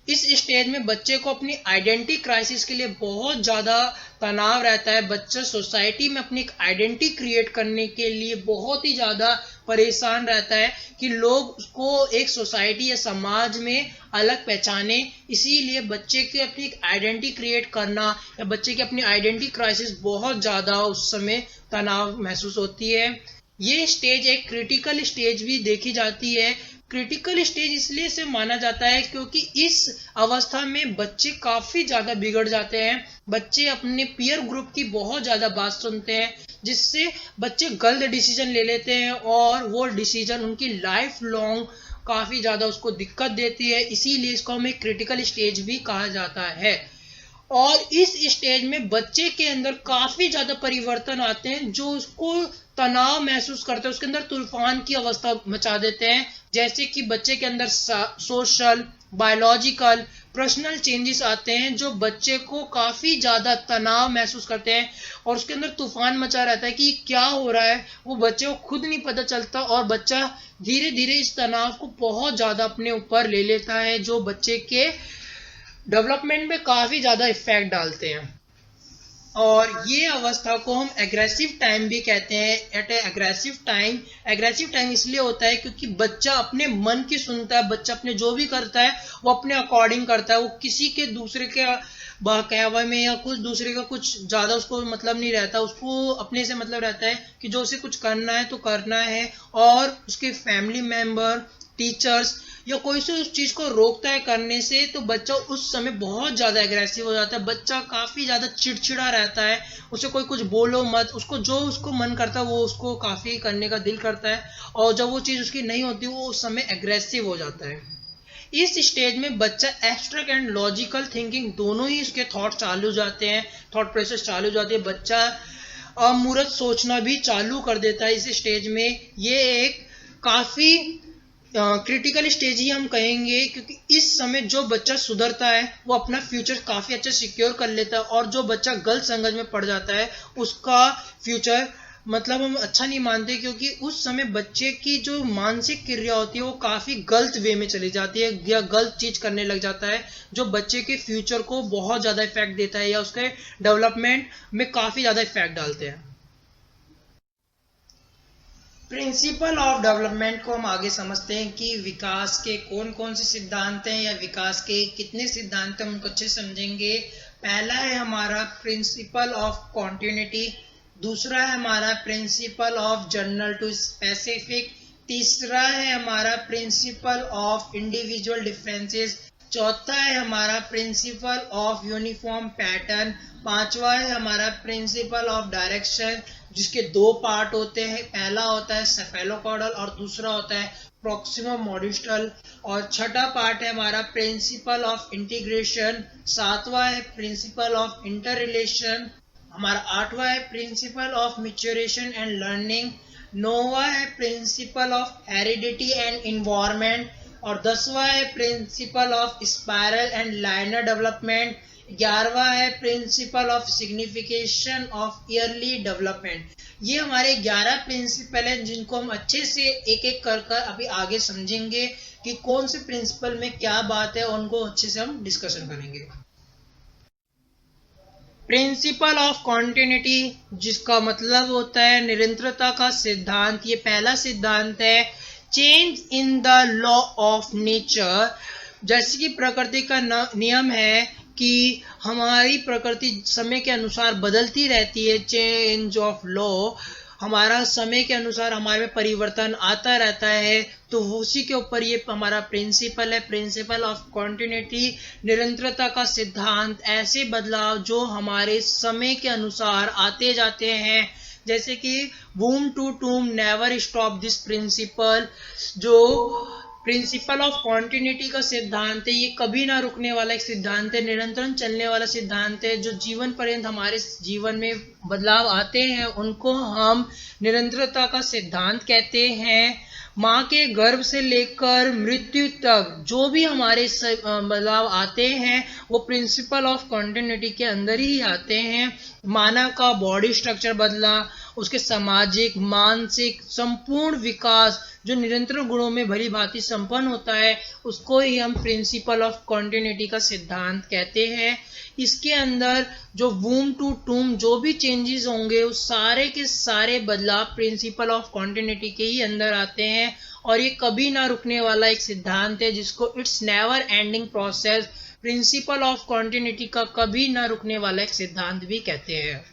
इस स्टेज में बच्चे को अपनी आइडेंटिटी क्राइसिस के लिए बहुत ज़्यादा तनाव रहता है। बच्चा सोसाइटी में अपनी एक आइडेंटिटी क्रिएट करने के लिए बहुत ही ज़्यादा परेशान रहता है कि लोग उसको एक सोसाइटी या समाज में अलग पहचाने। इसीलिए बच्चे की अपनी एक आइडेंटिटी क्रिएट करना या बच्चे की अपनी आइडेंटिटी क्राइसिस बहुत ज़्यादा उस समय तनाव महसूस होती है। ये स्टेज एक क्रिटिकल स्टेज भी देखी जाती है। क्रिटिकल स्टेज इसलिए से माना जाता है क्योंकि इस अवस्था में बच्चे काफी ज्यादा बिगड़ जाते हैं। बच्चे अपने पीयर ग्रुप की बहुत ज्यादा बात सुनते हैं, जिससे बच्चे गलत डिसीजन ले लेते हैं और वो डिसीजन उनकी लाइफ लॉन्ग काफी ज्यादा उसको दिक्कत देती है। इसीलिए इसको हमें क्रिटिकल स्टेज भी कहा जाता है। और इस स्टेज में बच्चे के अंदर काफी ज्यादा परिवर्तन आते हैं जो उसको तनाव महसूस करते हैं, उसके अंदर तूफान की अवस्था मचा देते हैं। जैसे कि बच्चे के अंदर सोशल, बायोलॉजिकल, पर्सनल चेंजेस आते हैं जो बच्चे को काफी ज्यादा तनाव महसूस करते हैं और उसके अंदर तूफान मचा रहता है कि क्या हो रहा है वो बच्चे को खुद नहीं पता चलता और बच्चा धीरे धीरे इस तनाव को बहुत ज्यादा अपने ऊपर ले लेता है, जो बच्चे के डेवलपमेंट में काफी ज्यादा इफेक्ट डालते हैं। और ये अवस्था को हम एग्रेसिव टाइम भी कहते हैं। एट एग्रेसिव टाइम इसलिए होता है क्योंकि बच्चा अपने मन की सुनता है। बच्चा अपने जो भी करता है वो अपने अकॉर्डिंग करता है। वो किसी के दूसरे के बहकावे में या कुछ दूसरे का कुछ ज्यादा उसको मतलब नहीं रहता। उसको अपने से मतलब रहता है कि जो उसे कुछ करना है तो करना है। और उसके फैमिली मेंबर, टीचर्स या कोई से उस चीज को रोकता है करने से तो बच्चा उस समय बहुत ज्यादा एग्रेसिव हो जाता है। बच्चा काफी ज्यादा चिड़चिड़ा रहता है। उसे कोई कुछ बोलो मत, उसको जो उसको मन करता है वो उसको काफी करने का दिल करता है और जब वो चीज उसकी नहीं होती वो उस समय एग्रेसिव हो जाता है। इस स्टेज में बच्चा एब्स्ट्रैक्ट एंड लॉजिकल थिंकिंग दोनों ही उसके थॉट चालू हो जाते हैं, थॉट प्रोसेस चालू हो जाती है। बच्चा अमूर्त सोचना भी चालू कर देता है इस स्टेज में। ये एक काफी क्रिटिकल स्टेज ही हम कहेंगे क्योंकि इस समय जो बच्चा सुधरता है वो अपना फ्यूचर काफी अच्छा सिक्योर कर लेता है और जो बच्चा गलत संगत में पड़ जाता है उसका फ्यूचर मतलब हम अच्छा नहीं मानते क्योंकि उस समय बच्चे की जो मानसिक क्रिया होती है वो काफी गलत वे में चली जाती है या गलत चीज करने लग जाता है जो बच्चे के फ्यूचर को बहुत ज्यादा इफेक्ट देता है या उसके डेवलपमेंट में काफी ज्यादा इफेक्ट डालते हैं। प्रिंसिपल ऑफ डेवलपमेंट को हम आगे समझते हैं कि विकास के कौन कौन से सिद्धांत हैं या विकास के कितने सिद्धांत हैं उनको अच्छे समझेंगे। पहला है हमारा प्रिंसिपल ऑफ कॉन्टिन्यूटी, दूसरा है हमारा principle of general to specific, तीसरा है हमारा प्रिंसिपल ऑफ इंडिविजुअल डिफरेंसेस, चौथा है हमारा प्रिंसिपल ऑफ यूनिफॉर्म पैटर्न, पांचवा है हमारा प्रिंसिपल ऑफ डायरेक्शन जिसके दो पार्ट होते हैं। पहला होता है सेफेलोकॉर्डल और दूसरा होता है प्रॉक्सिमम मॉड्यूस्टल, और छठा पार्ट है हमारा प्रिंसिपल ऑफ इंटीग्रेशन, सातवां है प्रिंसिपल ऑफ इंटर रिलेशन, हमारा आठवां है principle of maturation and learning, नौवां है principle of heredity and environment और 10वां है principle of spiral and linear development, 11वां है principle of signification of early development. ये हमारे 11 प्रिंसिपल हैं जिनको हम अच्छे से एक एक कर अभी आगे समझेंगे कि कौन से प्रिंसिपल में क्या बात है और उनको अच्छे से हम डिस्कशन करेंगे। प्रिंसिपल ऑफ कॉन्टिन्यूटी जिसका मतलब होता है निरंतरता का सिद्धांत, ये पहला सिद्धांत है। Change in the law of nature, जैसे कि प्रकृति का नियम है कि हमारी प्रकृति समय के अनुसार बदलती रहती है। चेंज ऑफ लॉ, हमारा समय के अनुसार हमारे में परिवर्तन आता रहता है, तो उसी के ऊपर ये हमारा प्रिंसिपल है। प्रिंसिपल ऑफ कॉन्टिन्यूटी, निरंतरता का सिद्धांत, ऐसे बदलाव जो हमारे समय के अनुसार आते जाते हैं, जैसे कि बूम to tomb never stop this principle. जो प्रिंसिपल ऑफ कॉन्टिन्यूटी का सिद्धांत है ये कभी ना रुकने वाला एक सिद्धांत है, निरंतर चलने वाला सिद्धांत है। जो जीवन पर्यंत हमारे जीवन में बदलाव आते हैं उनको हम निरंतरता का सिद्धांत कहते हैं। माँ के गर्भ से लेकर मृत्यु तक जो भी हमारे बदलाव आते हैं वो प्रिंसिपल ऑफ कॉन्टिन्यूटी के अंदर ही आते हैं। मानव का बॉडी स्ट्रक्चर बदला, उसके सामाजिक मानसिक संपूर्ण विकास जो निरंतर गुणों में भली भांति संपन्न होता है, उसको ही हम प्रिंसिपल ऑफ कॉन्टिन्यूटी का सिद्धांत कहते हैं। इसके अंदर जो वूम टू टूम जो भी चेंजेस होंगे उस सारे के सारे बदलाव प्रिंसिपल ऑफ कॉन्टिन्यूटी के ही अंदर आते हैं, और ये कभी ना रुकने वाला एक सिद्धांत है जिसको it's never ending process, principal of continuity का कभी ना रुकने वाला एक सिद्धांत भी कहते हैं।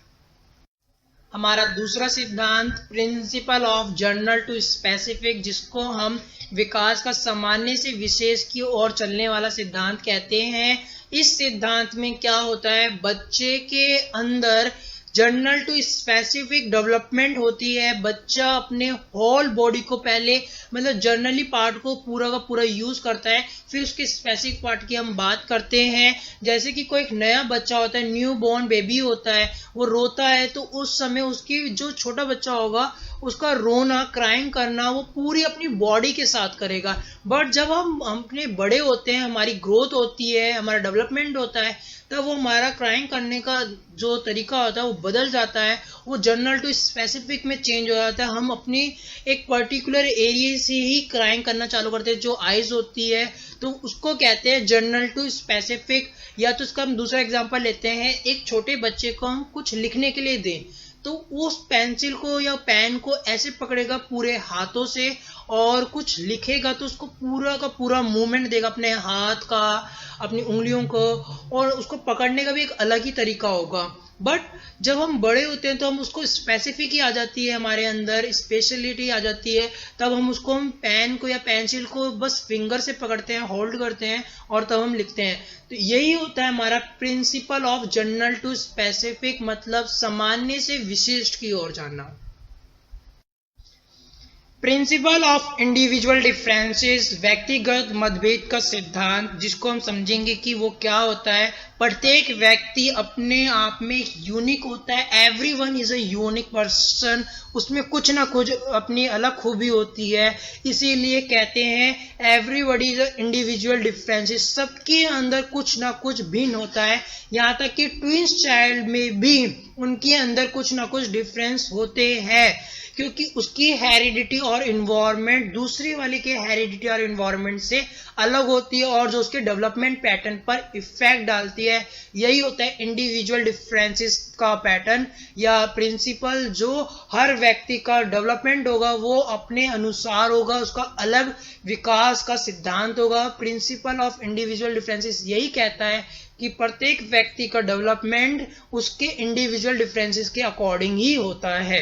हमारा दूसरा सिद्धांत principle of general to specific, जिसको हम विकास का सामान्य से विशेष की ओर चलने वाला सिद्धांत कहते हैं। इस सिद्धांत में क्या होता है, बच्चे के अंदर जनरल टू स्पेसिफिक डेवलपमेंट होती है। बच्चा अपने होल बॉडी को पहले मतलब जनरली पार्ट को पूरा का पूरा यूज करता है, फिर उसके स्पेसिफिक पार्ट की हम बात करते हैं। जैसे कि कोई एक नया बच्चा होता है, न्यू बॉर्न बेबी होता है, वो रोता है तो उस समय उसकी जो छोटा बच्चा होगा उसका रोना क्राइम करना वो पूरी अपनी बॉडी के साथ करेगा। बट जब हम अपने बड़े होते हैं, हमारी ग्रोथ होती है, हमारा डेवलपमेंट होता है, तब वो हमारा क्राइम करने का जो तरीका होता है वो बदल जाता है, वो जनरल टू स्पेसिफिक में चेंज हो जाता है। हम अपनी एक पर्टिकुलर एरिया से ही क्राइम करना चालू करते हैं, जो आइज होती है तो उसको कहते हैं जनरल टू स्पेसिफिक। या तो उसका हम दूसरा एग्जांपल लेते हैं, एक छोटे बच्चे को हम कुछ लिखने के लिए दें तो उस पेंसिल को या पेन को ऐसे पकड़ेगा पूरे हाथों से और कुछ लिखेगा तो उसको पूरा का पूरा मूवमेंट देगा अपने हाथ का, अपनी उंगलियों को, और उसको पकड़ने का भी एक अलग ही तरीका होगा। बट जब हम बड़े होते हैं तो हम उसको स्पेसिफिक ही आ जाती है, हमारे अंदर स्पेशलिटी आ जाती है, तब हम उसको हम पेन को या पेंसिल को बस फिंगर से पकड़ते हैं, होल्ड करते हैं और तब हम लिखते हैं। तो यही होता है हमारा principle of general to specific, मतलब सामान्य से विशिष्ट की ओर जाना। प्रिंसिपल ऑफ इंडिविजुअल डिफरेंसेस, व्यक्तिगत मतभेद का सिद्धांत, जिसको हम समझेंगे कि वो क्या होता है। प्रत्येक व्यक्ति अपने आप में यूनिक होता है, everyone is a unique person, उसमें कुछ ना कुछ अपनी अलग खूबी होती है, इसीलिए कहते हैं everybody is a individual differences, सबके अंदर कुछ ना कुछ भिन्न होता है। यहाँ तक कि ट्विंस चाइल्ड में भी उनके अंदर कुछ ना कुछ डिफरेंस होते हैं, क्योंकि उसकी हेरिडिटी और इन्वायरमेंट दूसरी वाले के हेरिडिटी और इन्वायरमेंट से अलग होती है और जो उसके डेवलपमेंट पैटर्न पर इफेक्ट डालती है। यही होता है इंडिविजुअल डिफरेंसेस का पैटर्न या प्रिंसिपल। जो हर व्यक्ति का डेवलपमेंट होगा वो अपने अनुसार होगा, उसका अलग विकास का सिद्धांत होगा। प्रिंसिपल ऑफ इंडिविजुअल डिफरेंसेस यही कहता है कि प्रत्येक व्यक्ति का डेवलपमेंट उसके इंडिविजुअल डिफरेंसेस के अकॉर्डिंग ही होता है।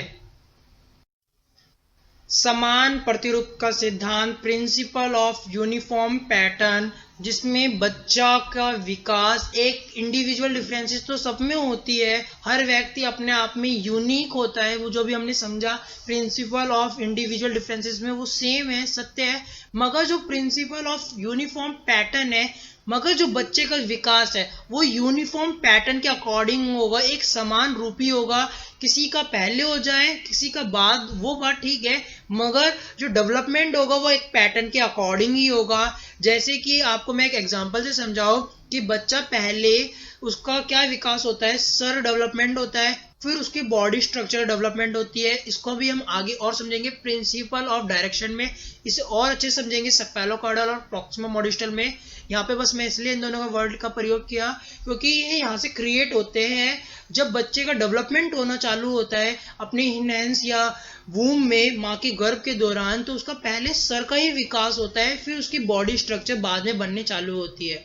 समान प्रतिरूप का सिद्धांत, प्रिंसिपल ऑफ यूनिफॉर्म पैटर्न, जिसमें बच्चा का विकास एक इंडिविजुअल डिफरेंसेस तो सब में होती है, हर व्यक्ति अपने आप में यूनिक होता है, वो जो भी हमने समझा प्रिंसिपल ऑफ इंडिविजुअल डिफरेंसेस में वो सेम है, सत्य है। मगर जो प्रिंसिपल ऑफ यूनिफॉर्म पैटर्न है, मगर जो बच्चे का विकास है वो यूनिफॉर्म पैटर्न के अकॉर्डिंग होगा, एक समान रूपी होगा। किसी का पहले हो जाए किसी का बाद, वो बात ठीक है, मगर जो डेवलपमेंट होगा वो एक पैटर्न के अकॉर्डिंग ही होगा। जैसे कि आपको मैं एक एग्जांपल से समझाऊं कि बच्चा पहले उसका क्या विकास होता है, सर डेवलपमेंट होता है, फिर उसकी बॉडी स्ट्रक्चर डेवलपमेंट होती है। इसको भी हम आगे और समझेंगे प्रिंसिपल ऑफ डायरेक्शन में, इसे और अच्छे समझेंगे सेफेलोकॉर्डल और प्रॉक्सिमा मॉडिस्टल में। यहाँ पे बस मैं इसलिए इन दोनों का वर्ड का प्रयोग किया क्योंकि ये यहाँ से क्रिएट होते हैं जब बच्चे का डेवलपमेंट होना चालू होता है अपने हिनेंस या वूम में, माँ के गर्भ के दौरान, तो उसका पहले सर का ही विकास होता है, फिर उसकी बॉडी स्ट्रक्चर बाद में बनने चालू होती है।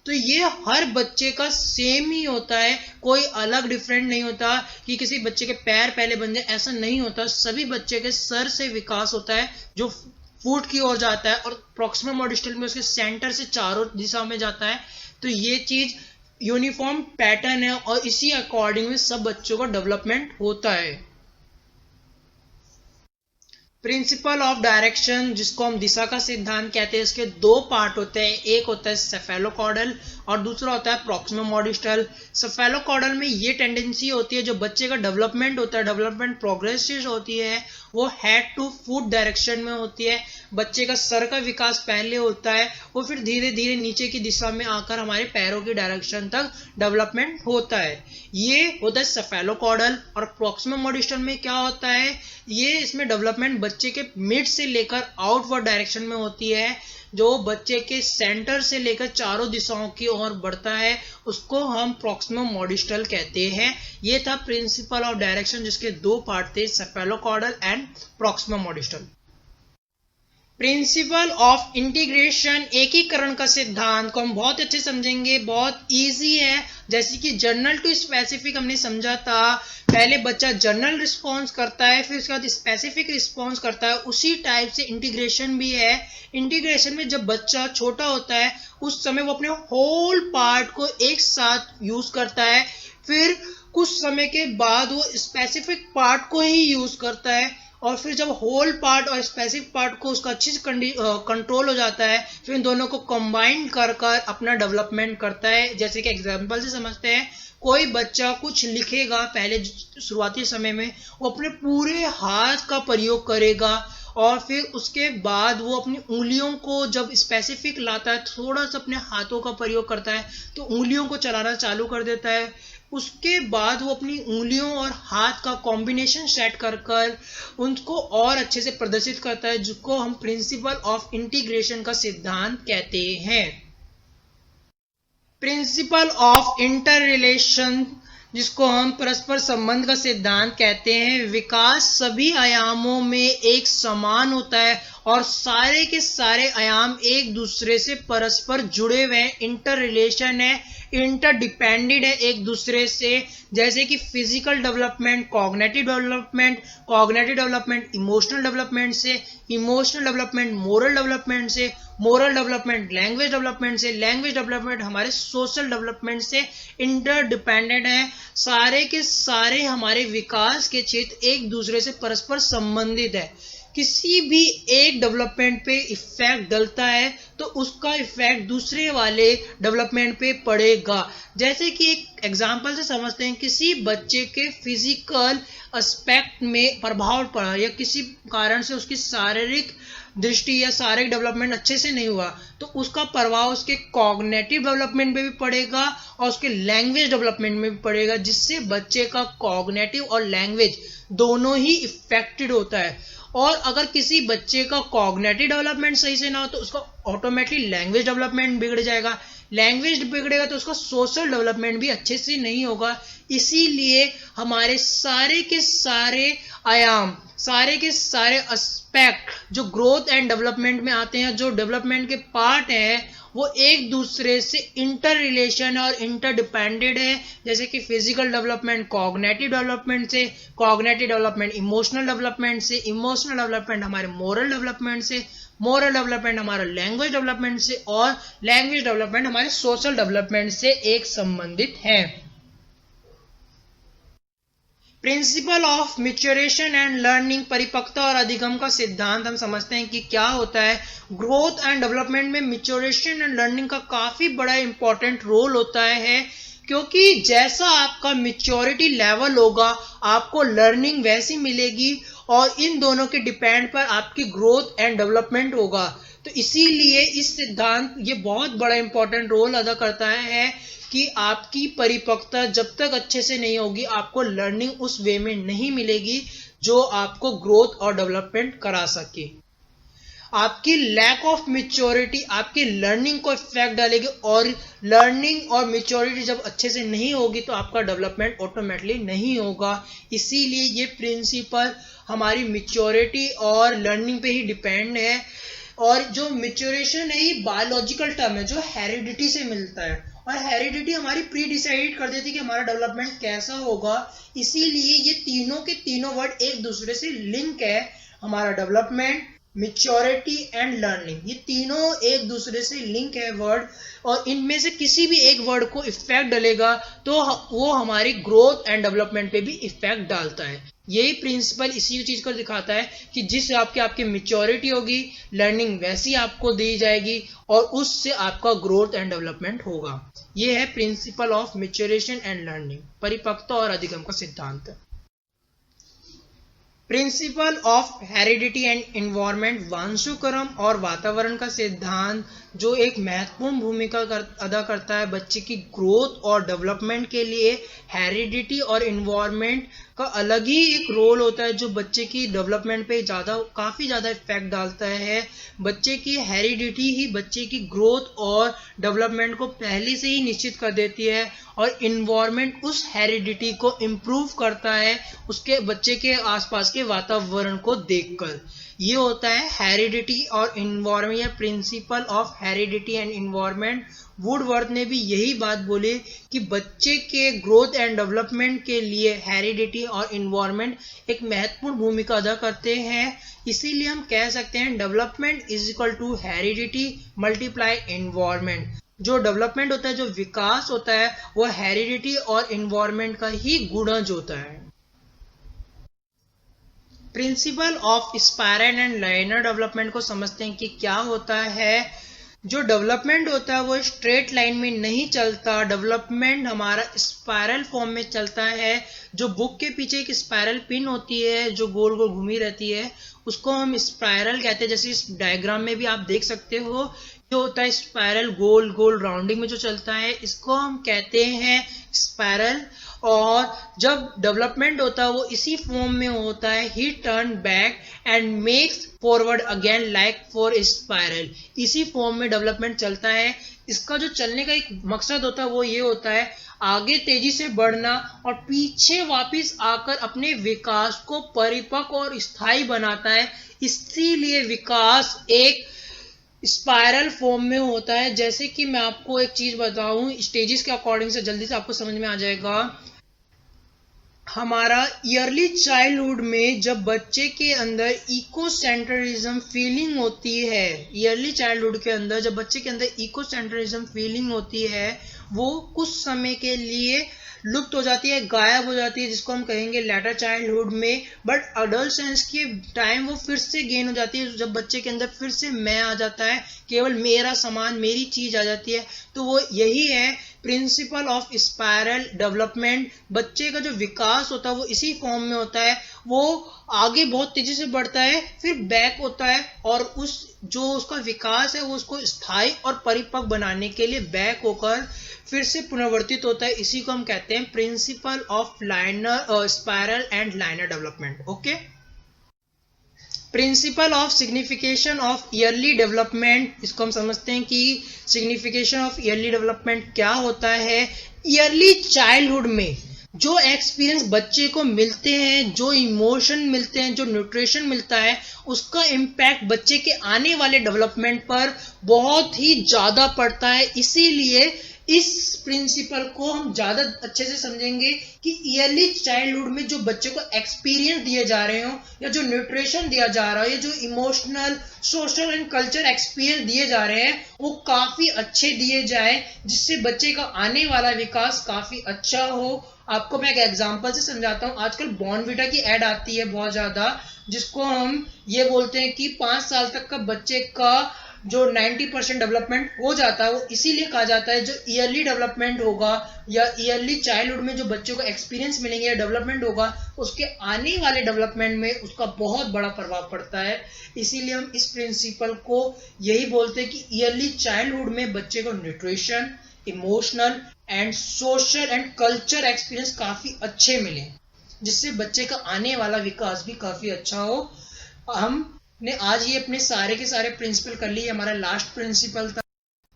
तो ये हर बच्चे का सेम ही होता है, कोई अलग डिफरेंट नहीं होता कि किसी बच्चे के पैर पहले बन जाए, ऐसा नहीं होता। सभी बच्चे के सर से विकास होता है जो फुट की ओर जाता है और प्रॉक्सिमा मॉडिस्टल में उसके सेंटर से चारों दिशा में जाता है। तो ये चीज यूनिफॉर्म पैटर्न है और इसी अकॉर्डिंग में सब बच्चों का डेवलपमेंट होता है। प्रिंसिपल ऑफ डायरेक्शन, जिसको हम दिशा का सिद्धांत कहते हैं, इसके दो पार्ट होते हैं, एक होता है सेफेलोकॉर्डल और दूसरा होता है प्रॉक्सिमोमॉडिस्टल। सेफेलोकॉर्डल में ये टेंडेंसी होती है, जो बच्चे का डेवलपमेंट होता है, डेवलपमेंट प्रोग्रेसिव होती है, वो हेड टू फुट डायरेक्शन में होती है। बच्चे का सर का विकास पहले होता है, वो फिर धीरे धीरे नीचे की दिशा में आकर हमारे पैरों की डायरेक्शन तक डेवलपमेंट होता है। ये होता है सेफेलोकॉर्डल। और प्रॉक्सिमोमॉडिस्टल में क्या होता है, ये इसमें डेवलपमेंट बच्चे के मिड से लेकर आउटवर्ड डायरेक्शन में होती है, जो बच्चे के सेंटर से लेकर चारों दिशाओं की ओर बढ़ता है, उसको हम प्रॉक्सिमोमॉडिस्टल कहते हैं। ये था प्रिंसिपल ऑफ डायरेक्शन, जिसके दो पार्ट थे, सेफेलोकॉर्डल एंड प्रॉक्सिमोमॉडिस्टल। प्रिंसिपल ऑफ इंटीग्रेशन, एकीकरण का सिद्धांत को हम बहुत अच्छे समझेंगे, बहुत इजी है। जैसे कि जनरल टू स्पेसिफिक हमने समझा था, पहले बच्चा जनरल रिस्पॉन्स करता है, फिर उसके बाद स्पेसिफिक रिस्पॉन्स करता है, उसी टाइप से इंटीग्रेशन भी है। इंटीग्रेशन में जब बच्चा छोटा होता है उस समय वो अपने होल पार्ट को एक साथ यूज करता है, फिर कुछ समय के बाद वो स्पेसिफिक पार्ट को ही यूज करता है, और फिर जब होल पार्ट और स्पेसिफिक पार्ट को उसका अच्छी कंट्रोल हो जाता है, फिर इन दोनों को कंबाइन कर अपना डेवलपमेंट करता है। जैसे कि एग्जांपल से समझते हैं, कोई बच्चा कुछ लिखेगा, पहले शुरुआती समय में वो अपने पूरे हाथ का प्रयोग करेगा, और फिर उसके बाद वो अपनी उंगलियों को जब स्पेसिफिक लाता है, थोड़ा सा अपने हाथों का प्रयोग करता है, तो उंगलियों को चलाना चालू कर देता है। उसके बाद वो अपनी उंगलियों और हाथ का कॉम्बिनेशन सेट कर उनको और अच्छे से प्रदर्शित करता है, जिसको हम प्रिंसिपल ऑफ इंटीग्रेशन का सिद्धांत कहते हैं। प्रिंसिपल ऑफ इंटर रिलेशन, जिसको हम परस्पर संबंध का सिद्धांत कहते हैं। विकास सभी आयामों में एक समान होता है और सारे के सारे आयाम एक दूसरे से परस्पर जुड़े हुए हैं, इंटर रिलेशन है, इंटरडिपेंडेंट है एक दूसरे से। जैसे कि physical development cognitive development, cognitive development emotional development से, इमोशनल डेवलपमेंट मोरल डेवलपमेंट से, मोरल डेवलपमेंट लैंग्वेज डेवलपमेंट से, लैंग्वेज डेवलपमेंट हमारे सोशल डेवलपमेंट से इंटरडिपेंडेंट है। सारे के सारे हमारे विकास के क्षेत्र एक दूसरे से परस्पर संबंधित है। किसी भी एक डेवलपमेंट पे इफेक्ट डलता है तो उसका इफेक्ट दूसरे वाले डेवलपमेंट पे पड़ेगा। जैसे कि एक एग्जांपल से समझते हैं, किसी बच्चे के फिजिकल एस्पेक्ट में प्रभाव पड़ा या किसी कारण से उसकी शारीरिक दृष्टि या शारीरिक डेवलपमेंट अच्छे से नहीं हुआ, तो उसका प्रभाव उसके कॉग्निटिव डेवलपमेंट में भी पड़ेगा और उसके लैंग्वेज डेवलपमेंट में भी पड़ेगा, जिससे बच्चे का कॉग्निटिव और लैंग्वेज दोनों ही इफेक्टेड होता है। और अगर किसी बच्चे का कॉग्निटिव डेवलपमेंट सही से ना हो तो उसका ऑटोमेटिकली लैंग्वेज डेवलपमेंट बिगड़ जाएगा, लैंग्वेज बिगड़ेगा तो उसका सोशल डेवलपमेंट भी अच्छे से नहीं होगा। इसीलिए हमारे सारे के सारे आयाम, सारे के सारे एस्पेक्ट जो ग्रोथ एंड डेवलपमेंट में आते हैं, जो डेवलपमेंट के पार्ट हैं, वो एक दूसरे से इंटर रिलेशन और इंटरडिपेंडेंट है। जैसे कि फिजिकल डेवलपमेंट कॉग्निटिव डेवलपमेंट से, कॉग्निटिव डेवलपमेंट इमोशनल डेवलपमेंट से, इमोशनल डेवलपमेंट हमारे मोरल डेवलपमेंट से, मोरल डेवलपमेंट हमारा लैंग्वेज डेवलपमेंट से, और लैंग्वेज डेवलपमेंट हमारे सोशल डेवलपमेंट से एक संबंधित है। Principle of maturation and learning, परिपक्वता और अधिगम का सिद्धांत हम समझते हैं कि क्या होता है। ग्रोथ एंड डेवलपमेंट में मैच्योरेशन एंड लर्निंग का काफी बड़ा इंपॉर्टेंट रोल होता है, क्योंकि जैसा आपका मैच्योरिटी लेवल होगा आपको लर्निंग वैसी मिलेगी, और इन दोनों के डिपेंड पर आपकी ग्रोथ एंड डेवलपमेंट होगा। तो इसीलिए इस सिद्धांत ये बहुत बड़ा इंपॉर्टेंट रोल अदा करता है कि आपकी परिपक्वता जब तक अच्छे से नहीं होगी, आपको लर्निंग उस वे में नहीं मिलेगी जो आपको ग्रोथ और डेवलपमेंट करा सके। आपकी लैक ऑफ मैच्योरिटी आपकी लर्निंग को इफेक्ट डालेगी, और लर्निंग और मैच्योरिटी जब अच्छे से नहीं होगी तो आपका डेवलपमेंट ऑटोमेटिकली नहीं होगा। इसीलिए ये प्रिंसिपल हमारी मैच्योरिटी और लर्निंग पे ही डिपेंड है। और जो मैच्योरेशन है ये बायोलॉजिकल टर्म है जो हेरिडिटी से मिलता है, और हेरिडिटी हमारी प्री डिसाइड कर देती है कि हमारा डेवलपमेंट कैसा होगा। इसीलिए ये तीनों के तीनों वर्ड एक दूसरे से लिंक है। हमारा डेवलपमेंट, मैच्योरिटी एंड लर्निंग, ये तीनों एक दूसरे से लिंक है वर्ड, और इनमें से किसी भी एक वर्ड को इफेक्ट डालेगा तो वो हमारी ग्रोथ एंड डेवलपमेंट पे भी इफेक्ट डालता है। यही प्रिंसिपल इसी चीज को दिखाता है कि जिस आपकी मेच्योरिटी होगी, लर्निंग वैसी आपको दी जाएगी और उससे आपका ग्रोथ एंड डेवलपमेंट होगा। ये है principle of maturation and learning, परिपक्वता और अधिगम का सिद्धांत। Principle of heredity and environment, वंशक्रम और वातावरण का सिद्धांत, जो एक महत्वपूर्ण भूमिका अदा करता है बच्चे की ग्रोथ और डेवलपमेंट के लिए। हेरिडिटी और इन्वायरमेंट का अलग ही एक रोल होता है जो बच्चे की डेवलपमेंट पे काफी ज्यादा इफेक्ट डालता है। बच्चे की हेरिडिटी ही बच्चे की ग्रोथ और डेवलपमेंट को पहले से ही निश्चित कर देती है और इन्वायरमेंट उस हेरिडिटी को इम्प्रूव करता है उसके बच्चे के आसपास के वातावरण को देखकर। ये होता है हेरिडिटी और इन्वायरमेंट या principal of heredity and environment. Woodworth ने भी यही बात बोली कि बच्चे के ग्रोथ एंड डेवलपमेंट के लिए हेरिडिटी और इन्वायरमेंट एक महत्वपूर्ण भूमिका अदा करते हैं। इसीलिए हम कह सकते हैं development is equal to heredity multiply environment. जो डेवलपमेंट होता है, जो विकास होता है, वो हेरिडिटी और इन्वायरमेंट का ही गुणज होता है। Principle of spiral and linear development को समझते हैं कि क्या होता है। जो डेवलपमेंट होता है वो स्ट्रेट लाइन में नहीं चलता, डेवलपमेंट हमारा स्पाइरल फॉर्म में चलता है। जो बुक के पीछे एक स्पाइरल पिन होती है जो गोल गोल घूमी रहती है, उसको हम स्पाइरल कहते हैं। जैसे इस डायग्राम में भी आप देख सकते हो, जो होता है स्पाइरल गोल गोल राउंडिंग में जो चलता है, इसको हम कहते हैं स्पाइरल। और जब डेवलपमेंट होता है वो इसी फॉर्म में होता है, ही turn back and makes forward again like for spiral. इसी फॉर्म में डेवलपमेंट चलता है। इसका जो चलने का एक मकसद होता है वो ये होता है आगे तेजी से बढ़ना और पीछे वापस आकर अपने विकास को परिपक्व और स्थायी बनाता है। इसीलिए विकास एक स्पाइरल फॉर्म में होता है। जैसे कि मैं आपको एक चीज बताऊं स्टेजेस के अकॉर्डिंग से, जल्दी से आपको समझ में आ जाएगा। हमारा ईयरली चाइल्डहुड में जब बच्चे के अंदर इको सेंट्रिज्म फीलिंग होती है, ईयरली चाइल्डहुड के अंदर जब बच्चे के अंदर इको सेंट्रिज्म फीलिंग होती है, वो कुछ समय के लिए लुप्त हो जाती है, गायब हो जाती है, जिसको हम कहेंगे लेटर चाइल्डहुड में। बट अडोलसेंस के टाइम वो फिर से गेन हो जाती है, जब बच्चे के अंदर फिर से मैं आ जाता है, केवल मेरा सामान मेरी चीज आ जाती है। तो वो यही है प्रिंसिपल ऑफ स्पाइरल डेवलपमेंट। बच्चे का जो विकास होता है वो इसी फॉर्म में होता है। वो आगे बहुत तेजी से बढ़ता है, फिर बैक होता है और उसका विकास है वो उसको स्थायी और परिपक्व बनाने के लिए बैक होकर फिर से पुनरावर्तित होता है। इसी को हम कहते हैं principle of liner spiral and linear development. Okay, principal of signification of early development, इसको हम समझते हैं कि सिग्निफिकेशन ऑफ ईयरली डेवलपमेंट क्या होता है। ईयरली चाइल्डहुड में जो एक्सपीरियंस बच्चे को मिलते हैं, जो इमोशन मिलते हैं, जो न्यूट्रिशन मिलता है, उसका इम्पैक्ट बच्चे के आने वाले डेवलपमेंट पर बहुत ही ज्यादा पड़ता है। इसीलिए इस प्रिंसिपल को हम ज्यादा अच्छे से समझेंगे कि ईयरली चाइल्डहुड में जो बच्चे को एक्सपीरियंस दिए जा रहे हो या जो न्यूट्रिशन दिया जा रहा है या जो emotional social and culture experience दिए जा रहे हैं वो काफी अच्छे दिए जाए, जिससे बच्चे का आने वाला विकास काफी अच्छा हो। आपको मैं एक एग्जांपल से समझाता हूँ। आजकल बॉर्नविटा की एड आती है बहुत ज्यादा, जिसको हम ये बोलते हैं कि 5 साल तक का बच्चे का जो 90% डेवलपमेंट हो जाता है वो इसीलिए कहा जाता है। जो ईयरली डेवलपमेंट होगा या ईयरली चाइल्डहुड में जो बच्चों को एक्सपीरियंस मिलेंगे या डेवलपमेंट होगा, उसके आने वाले डेवलपमेंट में उसका बहुत बड़ा प्रभाव पड़ता है। इसीलिए हम इस प्रिंसिपल को यही बोलते हैं कि ईयरली चाइल्डहुड में बच्चे को nutrition, emotional and social and culture experience काफी अच्छे मिले, जिससे बच्चे का आने वाला विकास भी काफी अच्छा हो। हमने आज ये अपने सारे के सारे प्रिंसिपल कर लिए, हमारा लास्ट प्रिंसिपल था।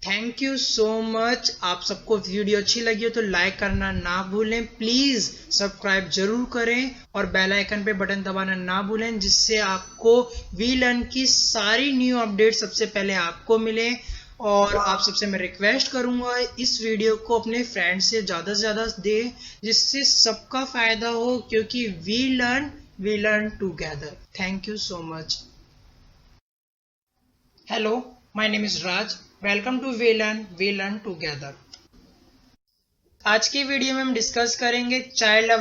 Thank you so much. आप सबको वीडियो अच्छी लगी हो तो लाइक करना ना भूलें, प्लीज सब्सक्राइब जरूर करें और बेल आइकन पे बटन दबाना ना भूलें, जिससे आपको वी लर्न की सारी न्यू अपडेट सबसे पहले आपको मिले। और आप सबसे मैं रिक्वेस्ट करूंगा इस वीडियो को अपने फ्रेंड से ज्यादा दें, जिससे सबका फायदा हो, क्योंकि we learn together. Thank you so much. Hello, my name is Raj, welcome to we learn together. आज की वीडियो में हम डिस्कस करेंगे चाइल्ड